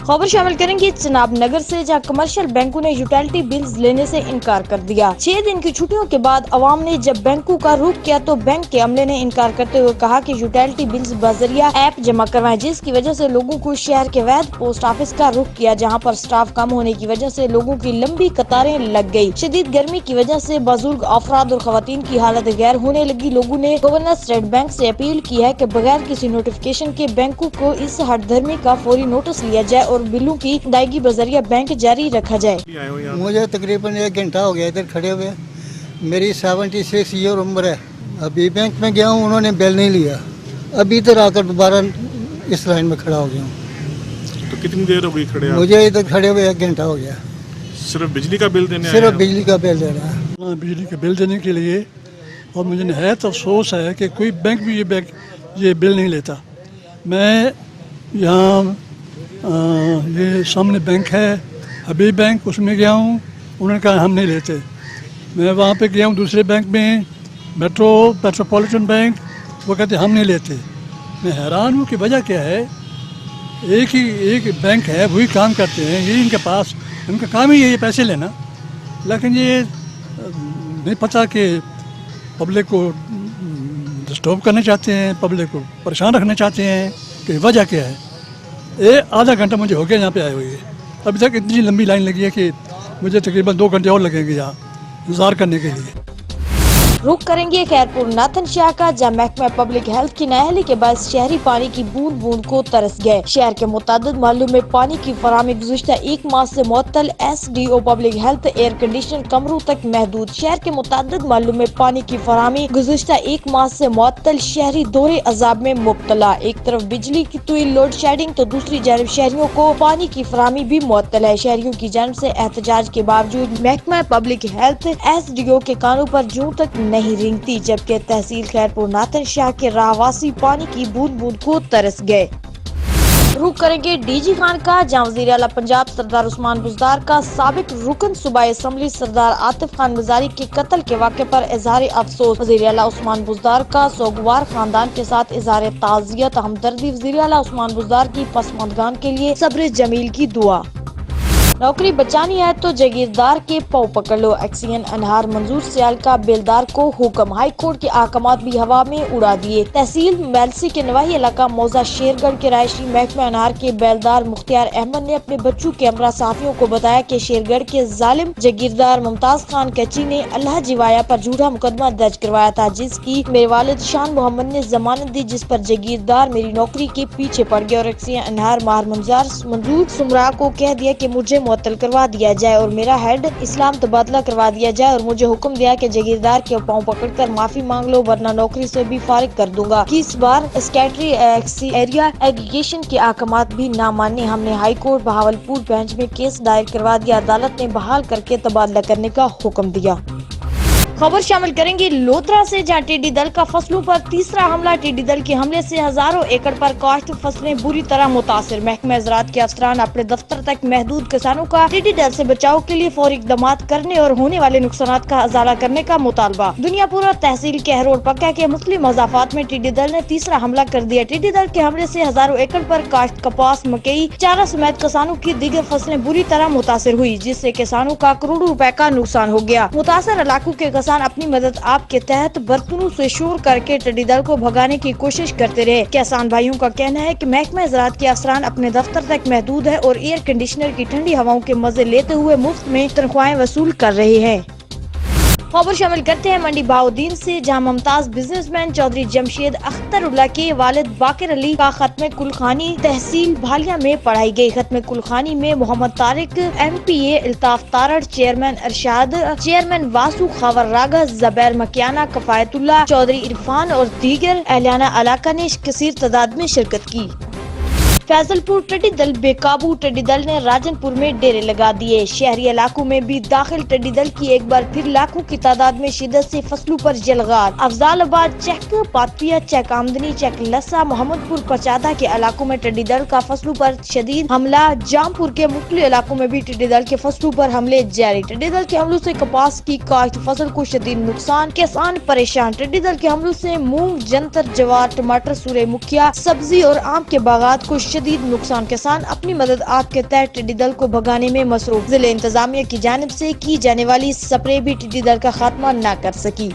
खबर शामिल करेंगे चनाब नगर से, जहां कमर्शियल बैंकों ने यूटिलिटी बिल्स लेने से इनकार कर दिया। 6 दिन की छुट्टियों के बाद अवाम ने जब बैंकों का रुख किया तो बैंक के अमले ने इनकार करते हुए कहा कि यूटिलिटी बिल्स बजरिया ऐप जमा करवाएं, जिसकी वजह से लोगों को शहर के वैध पोस्ट ऑफिस का रुख किया, जहां पर स्टाफ कम होने की वजह से लोगों की लंबी कतारें लग गयी। शदीद गर्मी की वजह से बुजुर्ग अफराद और खवातीन की हालत गैर होने लगी। लोगों ने गवर्नर स्टेट बैंक से अपील की है कि बगैर किसी नोटिफिकेशन के बैंकों को इस हठधर्मी का फौरी नोटिस लिया जाए और बिलों की अदायगी बजरिया बैंक जारी रखा जाए। मुझे तकरीबन 1 घंटा हो गया इधर खड़े हुए। मेरी 76 ईयर उम्र है। अभी बैंक में गया हूँ, उन्होंने बिल नहीं लिया। अभी इधर आकर दोबारा इस लाइन में खड़ा हो गया हूँ। तो कितनी देर हो गई खड़े? मुझे इधर खड़े हुए 1 घंटा हो गया। सिर्फ बिजली का बिल देने? सिर्फ बिजली का बिल देना है। बिजली का बिल देने के लिए, और मुझे नहायत अफसोस है कि कोई बैंक भी ये बिल नहीं लेता। मैं यहाँ ये सामने बैंक है हबीब बैंक, उसमें गया हूँ, उन्होंने कहा हम नहीं लेते। मैं वहाँ पे गया हूँ दूसरे बैंक में, मेट्रोपॉलिटन बैंक, वो कहते हम नहीं लेते। मैं हैरान हूँ कि वजह क्या है। एक बैंक है, वही काम करते हैं, यही इनके पास, इनका काम ही है ये पैसे लेना। लेकिन ये नहीं पता कि पब्लिक को डिस्टर्ब करना चाहते हैं, पब्लिक को परेशान रखना चाहते हैं कि वजह क्या है। आधा घंटा मुझे हो गया यहाँ पे आए हुए। अभी तक इतनी लंबी लाइन लगी है कि मुझे तकरीबन 2 घंटे और लगेंगे यहाँ इंतजार करने के लिए। रुख करेंगे खैरपुर नाथन शाह का, जहाँ महकमा पब्लिक हेल्थ की नाअहली के बाद शहरी पानी की बूंद बूंद को तरस गए। शहर के मुतादिद महलों में पानी की फराहमी गुज़िश्ता 1 माह से मुअत्तल। SDO public health air conditioner कमरों तक महदूद। शहर के मुतादिद महलों में पानी की फराहमी गुज़िश्ता 1 माह से मुअत्तल। शहरी दौरे अजाब में मुब्तला। एक तरफ बिजली की तुईल लोड शेडिंग तो दूसरी जानब शहरियों को पानी की फराहमी भी मुअत्तल है। शहरियों की जानब से एहतजाज के बावजूद महकमा पब्लिक हेल्थ SDO के कानों पर जूं तक नहीं रिंगती, जबकि तहसील खैरपुर नाथन शाह के राहवासी पानी की बूंद बूंद को तरस गए। रुख करेंगे DG खान का, जहाँ वज़ीर आला पंजाब सरदार उस्मान बुज़दार का साबिक रुकन सूबाई असम्बली सरदार आतिफ खान मज़ारी के कत्ल के वाक़े पर इज़हार अफसोस। वज़ीर आला उस्मान बुज़दार का सोगवार खानदान के साथ इज़हार ताज़ियत हमदर्दी। वज़ीर आला उस्मान बुज़दार की पसमानदगान के लिए सब्र जमील की दुआ। नौकरी बचानी है तो जागीरदार के पाँव पकड़ लो। एक्सियन अनहार मंजूर सियाल का बेलदार को हुक्म। हाई कोर्ट के अहकामात भी हवा में उड़ा दिए। तहसील मेलसी के नवाही इलाका मौजा शेरगढ़ के रायशी महकमा अनहार के बेलदार मुख्तियार अहमद ने अपने बच्चों के हमरा साथियों को बताया कि शेरगढ़ के जालिम जागीरदार मुमताज खान कच्ची ने अल्लाह जिवाया पर झूठा मुकदमा दर्ज करवाया था, जिसकी मेरे वालिद शान मोहम्मद ने जमानत दी, जिस पर जागीरदार मेरी नौकरी के पीछे पड़ गया और एक्सियन अनहार माहर मंजूर सुमरा को कह दिया कि मुझे मुअत्तल करवा दिया जाए और मेरा हेड इस्लाम तबादला करवा दिया जाए, और मुझे हुक्म दिया कि जागीरदार के पाँव पकड़कर माफी मांग लो वरना नौकरी से भी फारिग कर दूंगा। कि इस बार सेक्रेटरी एरिया एग्रीगेशन के अहकामात भी ना माने। हमने हाई कोर्ट बहावलपुर बेंच में केस दायर करवा दिया। अदालत ने बहाल करके तबादला करने का हुक्म दिया। खबर शामिल करेंगे लोधरा से, जहां टिड्डी दल का फसलों पर तीसरा हमला। टिड्डी दल के हमले से हजारों एकड़ पर काश्त फसलें बुरी तरह मुतासिर। महकमा ज़राअत के अफसरान अपने दफ्तर तक महदूद। किसानों का टिड्डी दल से बचाव के लिए फौरी इक़दाम करने और होने वाले नुकसान का अजाला करने का मुतालबा। दुनियापुरा तहसील के हरोड़ पक्का के मुख्तलिफ मज़ाफ़ात में टिड्डी दल ने तीसरा हमला कर दिया। टिड्डी दल के हमले से हजारों एकड़ पर काश्त कपास, मकई, चारा समेत किसानों की दीगर फसलें बुरी तरह मुतासिर हुई, जिससे किसानों का करोड़ों रुपए का नुकसान हो गया। मुतासर इलाकों के अपनी मदद आपके तहत बर्तनों से शोर करके टिड्डी दल को भगाने की कोशिश करते रहे। किसान भाइयों का कहना है कि महकमा ज़राअत के अफसरान अपने दफ्तर तक महदूद है और एयर कंडीशनर की ठंडी हवाओं के मजे लेते हुए मुफ्त में तनख्वाहें वसूल कर रहे हैं। खबर शामिल करते हैं मंडी बहाउद्दीन से, जहां मुमताज बिजनेसमैन चौधरी जमशेद अख्तरुल्लाह के वालिद बाकिर अली का खत्म कुलखानी तहसील भालिया में पढ़ाई गई। खत्म कुलखानी में Mohammad Tariq, MPA Iltaf Tarar, chairman Arshad, chairman वासु खावर रागा, जबैर मकियाना, कफायतुल्लाह चौधरी इरफान और दीगर अहलियाना इलाका ने कसीर तादाद में शिरकत की। फैजलपुर टिड्डी दल बेकाबू। टिड्डी दल ने राजनपुर में डेरे लगा दिए। शहरी इलाकों में भी दाखिल टिड्डी दल की एक बार फिर लाखों की तादाद में शिद्दत से फसलों पर जलगार। अफजालाबाद चेक, पातिया चेक, आमदनी चेक, लस्सा, मोहम्मदपुर, पचादा के इलाकों में टिड्डी दल का फसलों पर शदीद हमला। जामपुर के मुख्तलिफ इलाकों में भी टिड्डी दल के फसलों पर हमले जारी। टिड्डी दल के हमलों से कपास की काश्त फसल को शदीद नुकसान, किसान परेशान। टिड्डी दल के हमलों से मूंग, जंतर, जवार, टमाटर, सूरजमुखिया, सब्जी और आम के बागात को شدید نقصان کے ساتھ اپنی مدد آپ کے تحت ٹڈی دل کو بھگانے میں مصروف۔ ضلع انتظامیہ کی جانب سے کی جانے والی سپرے بھی ٹڈی دل کا خاتمہ نہ کر سکی۔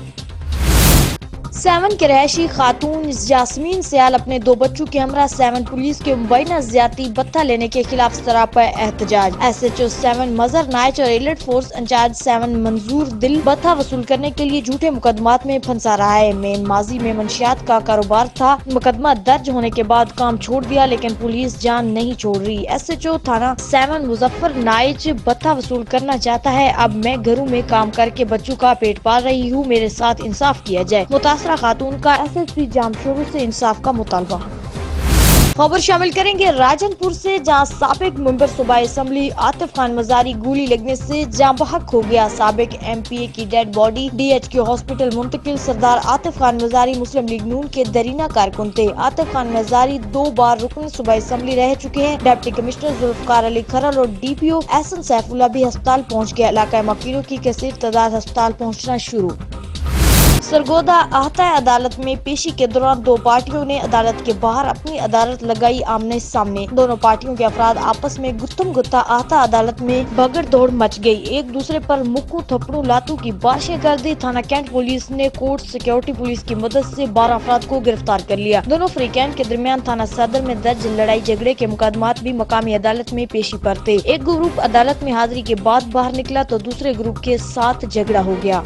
7 کے رہائشی خاتون جاسمین سیال اپنے 2 بچوں کے ہمراہ 7 پولیس کے مبینہ زیادتی بتہ لینے کے خلاف سراپا احتجاج۔ ایس ایچ او 7 مظہر نائچ اور ایلٹ فورس انچارج 7 منظور دل بتہ وصول کرنے کے لیے جھوٹے مقدمات میں پھنسا رہا ہے۔ مین ماضی میں منشیات کا کاروبار تھا، مقدمہ درج ہونے کے بعد کام چھوڑ دیا لیکن پولیس جان نہیں چھوڑ رہی۔ ایس ایچ او تھانہ 7 مظفر نائچ بتہ وصول کرنا چاہتا ہے۔ اب میں گھروں میں کام کر کے بچوں کا پیٹ پال رہی ہوں، میرے ساتھ انصاف کیا جائے۔ متاثرہ خاتون کا ایس ایس پی جام شروع سے انصاف کا مطالبہ۔ خبر شامل کریں گے راجن پور سے، جہاں سابق ممبر صوبائی اسمبلی عاطف خان مزاری گولی لگنے سے جاں بحق ہو گیا۔ سابق ایم پی اے کی dead body D H Q hospital منتقل۔ سردار عاطف خان مزاری مسلم لیگ نون کے درینہ کارکن تھے۔ عاطف خان مزاری 2 بار رکن صوبائی اسمبلی رہ چکے ہیں۔ ڈپٹی کمشنر ذوالفقار علی کھرل اور ڈی پی او احسن سیف اللہ بھی ہسپتال پہنچ گئے۔ علاقہ مکیروں کی کثیر تعداد ہسپتال پہنچنا شروع۔ سرگودا احاطہ عدالت میں پیشی کے دوران 2 پارٹیوں نے عدالت کے باہر اپنی عدالت لگائی آمنے سامنے۔ دونوں پارٹیوں کے افراد آپس میں گتم گتا احاطہ عدالت میں بھگڑ دوڑ مچ گئی، ایک دوسرے پر مکوں تھپڑوں لاتوں کی بارشیں کر دی۔ تھانہ کینٹ پولیس نے کورٹ سیکورٹی پولیس کی مدد سے 12 افراد کو گرفتار کر لیا۔ دونوں فریقین کے درمیان تھانہ صدر میں درج لڑائی جھگڑے کے مقدمات بھی مقامی عدالت میں پیشی پر تھے۔ ایک گروپ عدالت میں حاضری کے بعد باہر نکلا تو دوسرے گروپ کے ساتھ جھگڑا ہو گیا۔